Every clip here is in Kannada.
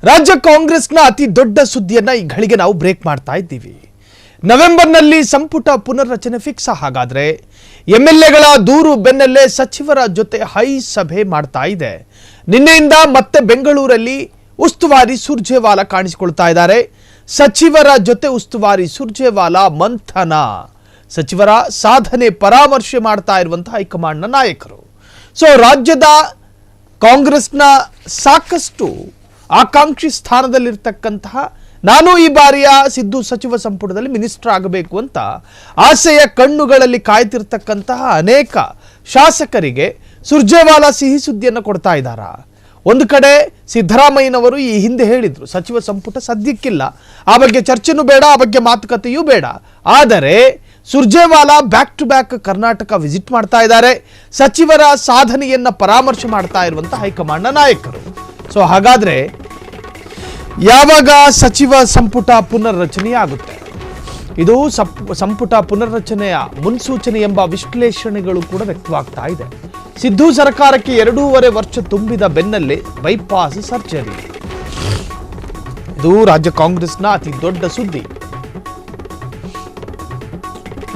ರಾಜ್ಯ ಕಾಂಗ್ರೆಸ್ನ ಅತಿ ದೊಡ್ಡ ಸುದ್ದಿಯನ್ನ ಈ ಘಳಿಗೆ ನಾವು ಬ್ರೇಕ್ ಮಾಡ್ತಾ ಇದ್ದೀವಿ. ನವೆಂಬರ್ನಲ್ಲಿ ಸಂಪುಟ ಪುನರ್ರಚನೆ ಫಿಕ್ಸ್. ಹಾಗಾದ್ರೆ ಎಂಎಲ್ಎಗಳ ದೂರು ಬೆನ್ನಲ್ಲೇ ಸಚಿವರ ಜೊತೆ ಹೈ ಸಭೆ ಮಾಡ್ತಾ ಇದೆ. ನಿನ್ನೆಯಿಂದ ಮತ್ತೆ ಬೆಂಗಳೂರಲ್ಲಿ ಉಸ್ತುವಾರಿ ಸುರ್ಜೇವಾಲಾ ಕಾಣಿಸಿಕೊಳ್ತಾ ಇದ್ದಾರೆ. ಸಚಿವರ ಜೊತೆ ಉಸ್ತುವಾರಿ ಸುರ್ಜೇವಾಲಾ ಮಂಥನ, ಸಚಿವರ ಸಾಧನೆ ಪರಾಮರ್ಶೆ ಮಾಡ್ತಾ ಇರುವಂತಹ ಹೈಕಮಾಂಡ್ನ ನಾಯಕರು. ಸೊ ರಾಜ್ಯದ ಕಾಂಗ್ರೆಸ್ನ ಸಾಕಷ್ಟು ಆಕಾಂಕ್ಷಿ ಸ್ಥಾನದಲ್ಲಿರ್ತಕ್ಕಂತಹ ನಾನು ಈ ಬಾರಿಯ ಸಿದ್ದು ಸಚಿವ ಸಂಪುಟದಲ್ಲಿ ಮಿನಿಸ್ಟರ್ ಆಗಬೇಕು ಅಂತ ಆಸೆಯ ಕಣ್ಣುಗಳಲ್ಲಿ ಕಾಯ್ತಿರ್ತಕ್ಕಂತಹ ಅನೇಕ ಶಾಸಕರಿಗೆ ಸುರ್ಜೇವಾಲಾ ಸಿಹಿ ಸುದ್ದಿಯನ್ನು ಕೊಡ್ತಾ ಇದ್ದಾರಾ. ಒಂದು ಕಡೆ ಸಿದ್ದರಾಮಯ್ಯನವರು ಈ ಹಿಂದೆ ಹೇಳಿದ್ರು ಸಚಿವ ಸಂಪುಟ ಸದ್ಯಕ್ಕಿಲ್ಲ, ಆ ಬಗ್ಗೆ ಚರ್ಚೆನೂ ಬೇಡ, ಆ ಬಗ್ಗೆ ಮಾತುಕತೆಯೂ ಬೇಡ. ಆದರೆ Surjewala back to back Karnataka visit ಮಾಡ್ತಾ ಇದ್ದಾರೆ. ಸಚಿವರ ಸಾಧನೆಯನ್ನ ಪರಾಮರ್ಶೆ ಮಾಡ್ತಾ ಇರುವಂತಹ ಹೈಕಮಾಂಡ್ನ ನಾಯಕರು. ಸೊ ಹಾಗಾದ್ರೆ ಯಾವಾಗ ಸಚಿವ ಸಂಪುಟ ಪುನರ್ರಚನೆ ಆಗುತ್ತೆ? ಇದು ಸಂಪುಟ ಪುನರ್ರಚನೆಯ ಮುನ್ಸೂಚನೆ ಎಂಬ ವಿಶ್ಲೇಷಣೆಗಳು ಕೂಡ ವ್ಯಕ್ತವಾಗ್ತಾ ಇದೆ. ಸಿದ್ದು ಸರ್ಕಾರಕ್ಕೆ 2.5 ವರ್ಷ ತುಂಬಿದ ಬೆನ್ನಲ್ಲೇ ಬೈಪಾಸ್ ಸರ್ಜರಿ. ಇದು ರಾಜ್ಯ ಕಾಂಗ್ರೆಸ್ನ ಅತಿ ದೊಡ್ಡ ಸುದ್ದಿ.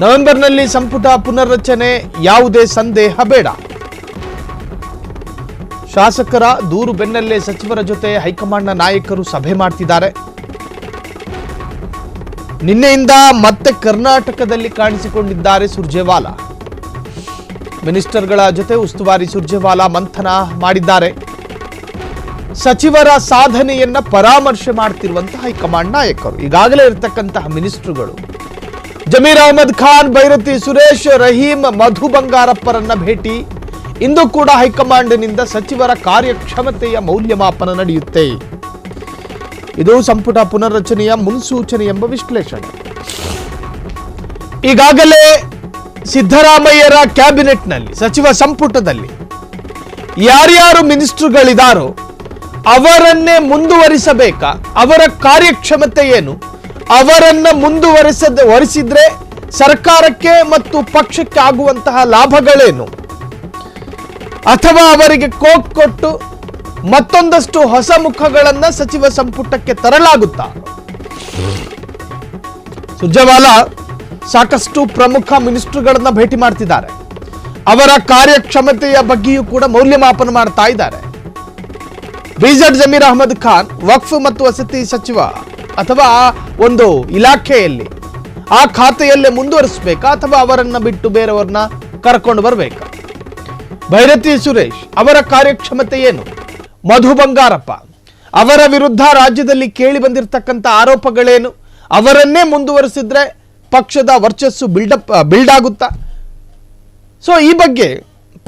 ನವೆಂಬರ್ನಲ್ಲಿ ಸಂಪುಟ ಪುನರ್ರಚನೆ, ಯಾವುದೇ ಸಂದೇಹ ಬೇಡ. ಶಾಸಕರ ದೂರು ಬೆನ್ನಲ್ಲೇ ಸಚಿವರ ಜೊತೆ ಹೈಕಮಾಂಡ್ನ ನಾಯಕರು ಸಭೆ ಮಾಡ್ತಿದ್ದಾರೆ. ನಿನ್ನೆಯಿಂದ ಮತ್ತೆ ಕರ್ನಾಟಕದಲ್ಲಿ ಕಾಣಿಸಿಕೊಂಡಿದ್ದಾರೆ ಸುರ್ಜೇವಾಲಾ. ಮಿನಿಸ್ಟರ್ಗಳ ಜೊತೆ ಉಸ್ತುವಾರಿ ಸುರ್ಜೇವಾಲಾ ಮಂಥನ ಮಾಡಿದ್ದಾರೆ. ಸಚಿವರ ಸಾಧನೆಯನ್ನ ಪರಾಮರ್ಶೆ ಮಾಡ್ತಿರುವಂತಹ ಹೈಕಮಾಂಡ್ ನಾಯಕರು. ಈಗಾಗಲೇ ಇರತಕ್ಕಂತಹ ಮಿನಿಸ್ಟರ್ಗಳು ಜಮೀರ್ ಅಹಮದ್ ಖಾನ್, ಭೈರತಿ ಸುರೇಶ್, ರಹೀಂ, ಮಧು ಬಂಗಾರಪ್ಪರನ್ನ ಭೇಟಿ. ಇಂದು ಕೂಡ ಹೈಕಮಾಂಡ್ನಿಂದ ಸಚಿವರ ಕಾರ್ಯಕ್ಷಮತೆಯ ಮೌಲ್ಯಮಾಪನ ನಡೆಯುತ್ತೆ. ಇದು ಸಂಪುಟ ಪುನರ್ರಚನೆಯ ಮುನ್ಸೂಚನೆ ಎಂಬ ವಿಶ್ಲೇಷಣೆ. ಈಗಾಗಲೇ ಸಿದ್ದರಾಮಯ್ಯರ ಕ್ಯಾಬಿನೆಟ್ನಲ್ಲಿ, ಸಚಿವ ಸಂಪುಟದಲ್ಲಿ ಯಾರ್ಯಾರು ಮಿನಿಸ್ಟರ್ಗಳಿದಾರೋ ಅವರನ್ನೇ ಮುಂದುವರಿಸಬೇಕಾ? ಅವರ ಕಾರ್ಯಕ್ಷಮತೆ ಏನು? ಅವರನ್ನ ಮುಂದುವರಿಸಿದ್ರೆ ಸರ್ಕಾರಕ್ಕೆ ಮತ್ತು ಪಕ್ಷಕ್ಕೆ ಆಗುವಂತಹ ಲಾಭಗಳೇನು? ಅಥವಾ ಅವರಿಗೆ ಕೋಕ್ ಕೊಟ್ಟು ಮತ್ತೊಂದಷ್ಟು ಹೊಸ ಮುಖಗಳನ್ನ ಸಚಿವ ಸಂಪುಟಕ್ಕೆ ತರಲಾಗುತ್ತಾ? ಸುರ್ಜೇವಾಲಾ ಸಾಕಷ್ಟು ಪ್ರಮುಖ ಮಿನಿಸ್ಟರ್ಗಳನ್ನ ಭೇಟಿ ಮಾಡ್ತಿದ್ದಾರೆ. ಅವರ ಕಾರ್ಯಕ್ಷಮತೆಯ ಬಗ್ಗೆಯೂ ಕೂಡ ಮೌಲ್ಯಮಾಪನ ಮಾಡ್ತಾ ಇದ್ದಾರೆ. ಬಿಜೆಡ್ ಜಮೀರ್ ಅಹಮದ್ ಖಾನ್ ವಕ್ಫ್ ಮತ್ತು ವಸತಿ ಸಚಿವ ಅಥವಾ ಒಂದು ಇಲಾಖೆಯಲ್ಲಿ ಆ ಖಾತೆಯಲ್ಲೇ ಮುಂದುವರಿಸಬೇಕಾ ಅಥವಾ ಅವರನ್ನ ಬಿಟ್ಟು ಬೇರೆಯವರನ್ನ ಕರ್ಕೊಂಡು ಬರಬೇಕಾ? ಭೈರತಿ ಸುರೇಶ್ ಅವರ ಕಾರ್ಯಕ್ಷಮತೆ ಏನು? ಮಧು ಬಂಗಾರಪ್ಪ ಅವರ ವಿರುದ್ಧ ರಾಜ್ಯದಲ್ಲಿ ಕೇಳಿ ಬಂದಿರತಕ್ಕಂಥ ಆರೋಪಗಳೇನು? ಅವರನ್ನೇ ಮುಂದುವರಿಸಿದ್ರೆ ಪಕ್ಷದ ವರ್ಚಸ್ಸು ಬಿಲ್ಡ್ ಆಗುತ್ತಾ? ಸೊ ಈ ಬಗ್ಗೆ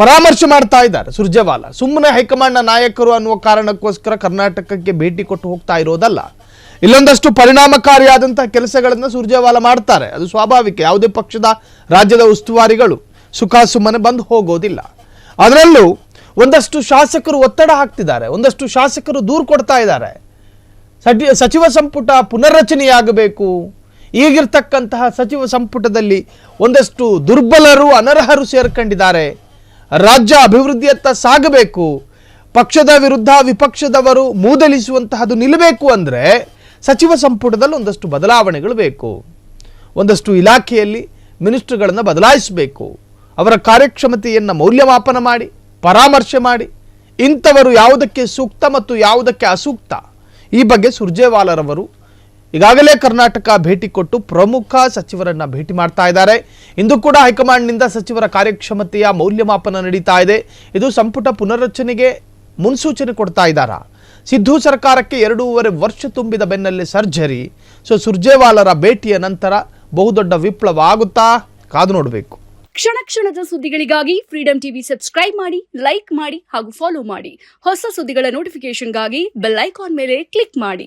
ಪರಾಮರ್ಶೆ ಮಾಡ್ತಾ ಇದ್ದಾರೆ ಸುರ್ಜೇವಾಲಾ. ಸುಮ್ಮನೆ ಹೈಕಮಾಂಡ್ನ ನಾಯಕರು ಅನ್ನುವ ಕಾರಣಕ್ಕೋಸ್ಕರ ಕರ್ನಾಟಕಕ್ಕೆ ಭೇಟಿ ಕೊಟ್ಟು ಹೋಗ್ತಾ ಇರೋದಲ್ಲ. ಇಲ್ಲೊಂದಷ್ಟು ಪರಿಣಾಮಕಾರಿಯಾದಂತಹ ಕೆಲಸಗಳನ್ನ ಸುರ್ಜೇವಾಲಾ ಮಾಡ್ತಾರೆ. ಅದು ಸ್ವಾಭಾವಿಕ. ಯಾವುದೇ ಪಕ್ಷದ ರಾಜ್ಯದ ಉಸ್ತುವಾರಿಗಳು ಸುಖಾಸುಮ್ಮನೆ ಬಂದು ಹೋಗೋದಿಲ್ಲ. ಅದರಲ್ಲೂ ಒಂದಷ್ಟು ಶಾಸಕರು ಒತ್ತಡ ಹಾಕ್ತಿದ್ದಾರೆ, ಒಂದಷ್ಟು ಶಾಸಕರು ದೂರು ಕೊಡ್ತಾ ಇದ್ದಾರೆ. ಸಚಿವ ಸಂಪುಟ ಪುನರ್ರಚನೆಯಾಗಬೇಕು. ಈಗಿರ್ತಕ್ಕಂತಹ ಸಚಿವ ಸಂಪುಟದಲ್ಲಿ ಒಂದಷ್ಟು ದುರ್ಬಲರು, ಅನರ್ಹರು ಸೇರ್ಕೊಂಡಿದ್ದಾರೆ. ರಾಜ್ಯ ಅಭಿವೃದ್ಧಿಯತ್ತ ಸಾಗಬೇಕು. ಪಕ್ಷದ ವಿರುದ್ಧ ವಿಪಕ್ಷದವರು ಮೂದಲಿಸುವಂತಹದ್ದು ನಿಲ್ಲಬೇಕು ಅಂದರೆ ಸಚಿವ ಸಂಪುಟದಲ್ಲಿ ಒಂದಷ್ಟು ಬದಲಾವಣೆಗಳು ಬೇಕು. ಒಂದಷ್ಟು ಇಲಾಖೆಯಲ್ಲಿ ಮಿನಿಸ್ಟರ್ಗಳನ್ನು ಬದಲಾಯಿಸಬೇಕು. ಅವರ ಕಾರ್ಯಕ್ಷಮತೆಯನ್ನು ಮೌಲ್ಯಮಾಪನ ಮಾಡಿ, ಪರಾಮರ್ಶೆ ಮಾಡಿ, ಇಂಥವರು ಯಾವುದಕ್ಕೆ ಸೂಕ್ತ ಮತ್ತು ಯಾವುದಕ್ಕೆ ಅಸೂಕ್ತ, ಈ ಬಗ್ಗೆ ಸುರ್ಜೇವಾಲಾರವರು ಈಗಾಗಲೇ ಕರ್ನಾಟಕ ಭೇಟಿ ಕೊಟ್ಟು ಪ್ರಮುಖ ಸಚಿವರನ್ನ ಭೇಟಿ ಮಾಡ್ತಾ ಇದ್ದಾರೆ. ಇಂದು ಕೂಡ ಹೈಕಮಾಂಡ್ನಿಂದ ಸಚಿವರ ಕಾರ್ಯಕ್ಷಮತೆಯ ಮೌಲ್ಯಮಾಪನ ನಡೀತಾ ಇದೆ. ಇದು ಸಂಪುಟ ಪುನರ್ರಚನೆಗೆ ಮುನ್ಸೂಚನೆ ಕೊಡ್ತಾ ಇದ್ದಾರಾ? ಸಿದ್ದು ಸರ್ಕಾರಕ್ಕೆ 2.5 ವರ್ಷ ತುಂಬಿದ ಬೆನ್ನಲ್ಲೇ ಸರ್ಜರಿ. ಸೊ ಸುರ್ಜೇವಾಲಾರ ಭೇಟಿಯ ನಂತರ ಬಹುದೊಡ್ಡ ವಿಪ್ಲವ ಆಗುತ್ತಾ? ಕಾದು ನೋಡಬೇಕು. ಕ್ಷಣ ಕ್ಷಣದ ಸುದ್ದಿಗಳಿಗಾಗಿ ಫ್ರೀಡಂ ಟಿವಿ ಸಬ್ಸ್ಕ್ರೈಬ್ ಮಾಡಿ, ಲೈಕ್ ಮಾಡಿ ಹಾಗೂ ಫಾಲೋ ಮಾಡಿ. ಹೊಸ ಸುದ್ದಿಗಳ ನೋಟಿಫಿಕೇಶನ್ಗಾಗಿ ಬೆಲ್ ಐಕಾನ್ ಮೇಲೆ ಕ್ಲಿಕ್ ಮಾಡಿ.